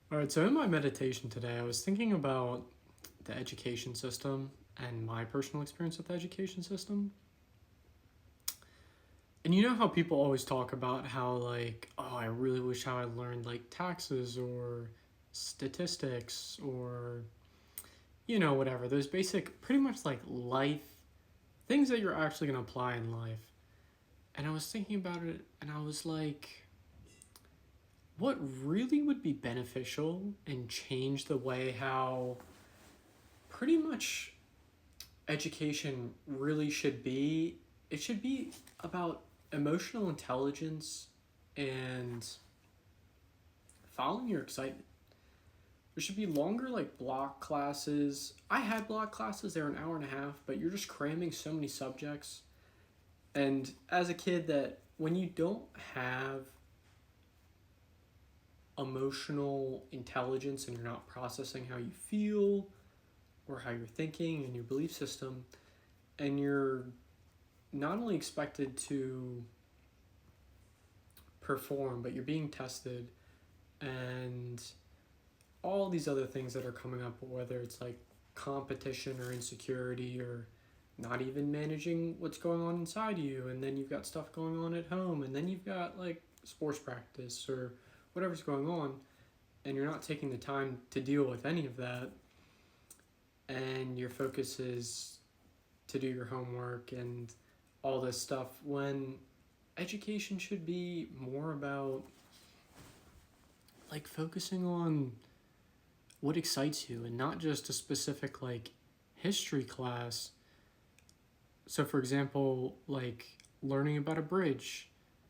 All right, so in my meditation today, I was thinking about the education system and my personal experience with the education system. And you know how people always talk about how, like, oh, I really wish how I learned, like, taxes or statistics or, whatever. Those basic, pretty much like life things that you're actually going to apply in life. And I was thinking about it and I was like, what really would be beneficial and change the way how pretty much education really should be? It should be about emotional intelligence and following your excitement. There should be longer like block classes. I had block classes, they're an hour and a half, but you're just cramming so many subjects. And as a kid, that when you don't have emotional intelligence and you're not processing how you feel or how you're thinking and your belief system, and you're not only expected to perform, but you're being tested, and all these other things that are coming up, whether it's like competition or insecurity or not even managing what's going on inside you, and then you've got stuff going on at home, and then you've got like sports practice or whatever's going on, and you're not taking the time to deal with any of that, and your focus is to do your homework and all this stuff, when education should be more about like focusing on what excites you and not just a specific like history class. So for example, like learning about a bridge,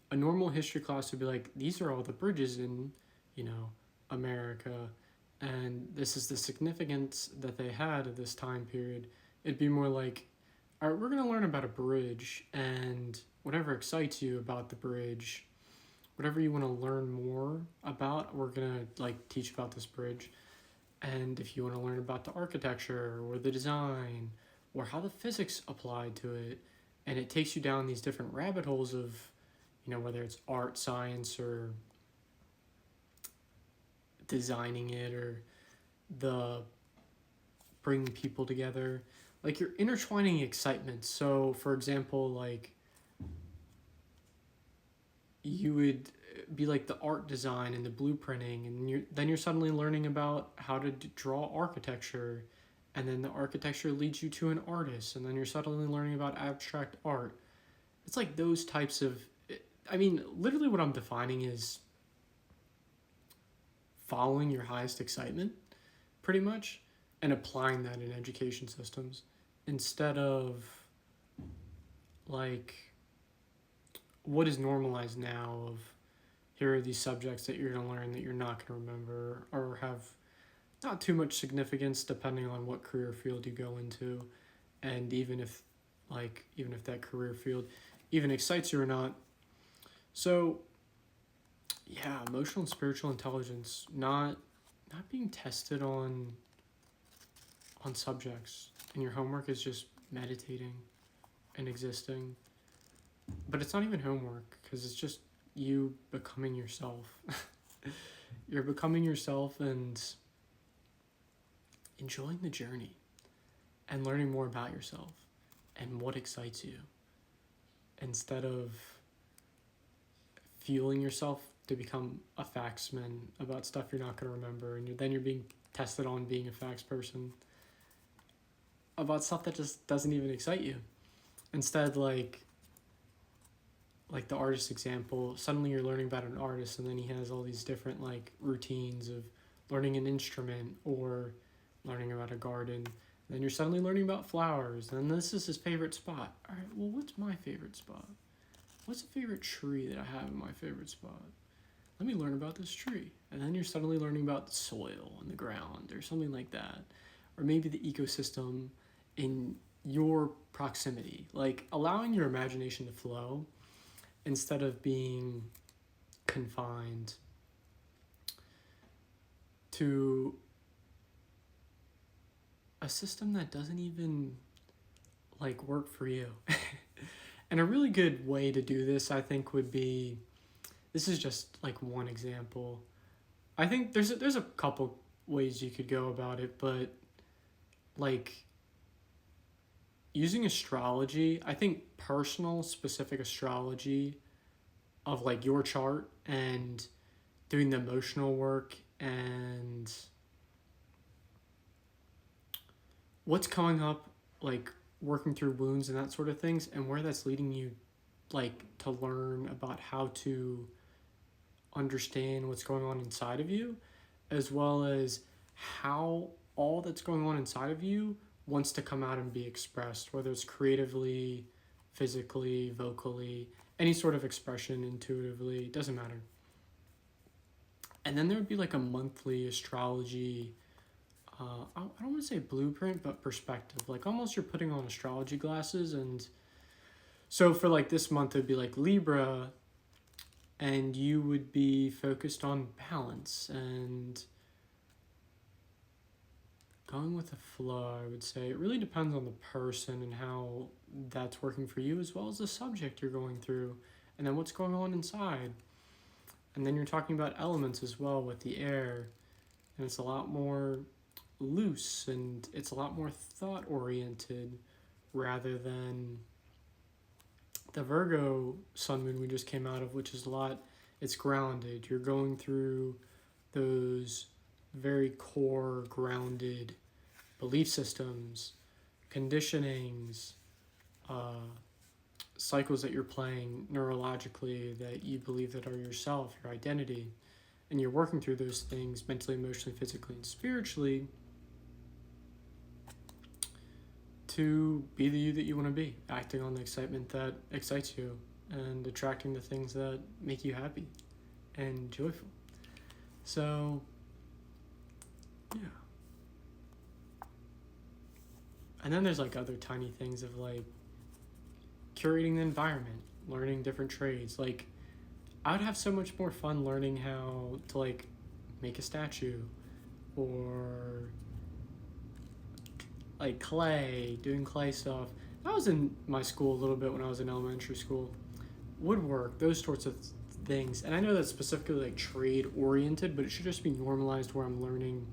a normal history class would be like, these are all the bridges in, you know, America, and this is the significance that they had at this time period. It'd be more like, all right, we're going to learn about a bridge, and whatever excites you about the bridge, whatever you want to learn more about, we're going to like teach about this bridge. And if you want to learn about the architecture or the design or how the physics applied to it, and it takes you down these different rabbit holes of, whether it's art, science, or designing it, or the bringing people together. Like you're intertwining excitement. So, for example, like you would be like the art design and the blueprinting, and then you're suddenly learning about how to draw architecture, and then the architecture leads you to an artist, and then you're suddenly learning about abstract art. It's like those types of, I mean, literally what I'm defining is following your highest excitement, pretty much, and applying that in education systems instead of like what is normalized now of here are these subjects that you're going to learn that you're not going to remember or have not too much significance depending on what career field you go into, and even if that career field even excites you or not. So yeah, emotional and spiritual intelligence not being tested on subjects, and your homework is just meditating and existing, but it's not even homework because it's just you becoming yourself. You're becoming yourself and enjoying the journey and learning more about yourself and what excites you, instead of fueling yourself to become a faxman about stuff you're not going to remember, and then you're being tested on being a fax person about stuff that just doesn't even excite you. Instead, like the artist example, suddenly you're learning about an artist, and then he has all these different like routines of learning an instrument or learning about a garden. Then you're suddenly learning about flowers, and this is his favorite spot. All right, well, what's my favorite spot? What's a favorite tree that I have in my favorite spot? Let me learn about this tree. And then you're suddenly learning about the soil and the ground or something like that. Or maybe the ecosystem in your proximity. Like allowing your imagination to flow instead of being confined to a system that doesn't even like work for you. And a really good way to do this, I think, would be, this is just like one example, I think there's a couple ways you could go about it, but like using astrology, I think personal specific astrology of like your chart and doing the emotional work and what's coming up, like working through wounds and that sort of things, and where that's leading you, like to learn about how to understand what's going on inside of you, as well as how all that's going on inside of you wants to come out and be expressed, whether it's creatively, physically, vocally, any sort of expression intuitively, it doesn't matter. And then there would be like a monthly astrology, I don't want to say blueprint, but perspective. Like almost you're putting on astrology glasses. And so for like this month, it would be like Libra, and you would be focused on balance and going with the flow, I would say. It really depends on the person and how that's working for you, as well as the subject you're going through, and then what's going on inside. And then you're talking about elements as well with the air, and it's a lot more loose and it's a lot more thought oriented rather than the Virgo sun moon we just came out of, which is a lot, it's grounded. You're going through those very core grounded belief systems, conditionings, cycles that you're playing neurologically that you believe that are yourself, your identity, and you're working through those things mentally, emotionally, physically, and spiritually to be the you that you want to be, acting on the excitement that excites you and attracting the things that make you happy and joyful. So, yeah. And then there's like other tiny things of like curating the environment, learning different trades. Like, I would have so much more fun learning how to like make a statue or like clay, doing clay stuff. That was in my school a little bit when I was in elementary school. Woodwork, those sorts of things. And I know that's specifically like trade oriented, but it should just be normalized where I'm learning,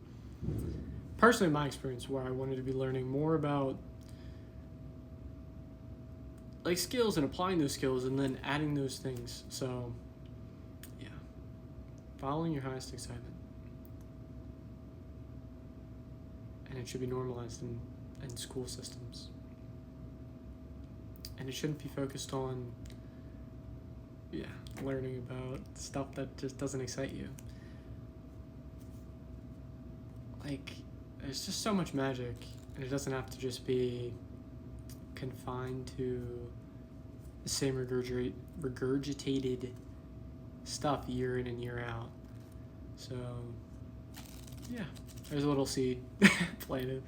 personally in my experience, where I wanted to be learning more about like skills and applying those skills and then adding those things. So yeah, following your highest excitement. And it should be normalized in school systems. And it shouldn't be focused on, yeah, learning about stuff that just doesn't excite you. Like, there's just so much magic, and it doesn't have to just be confined to the same regurgitated stuff year in and year out. So, yeah, there's a little seed planted.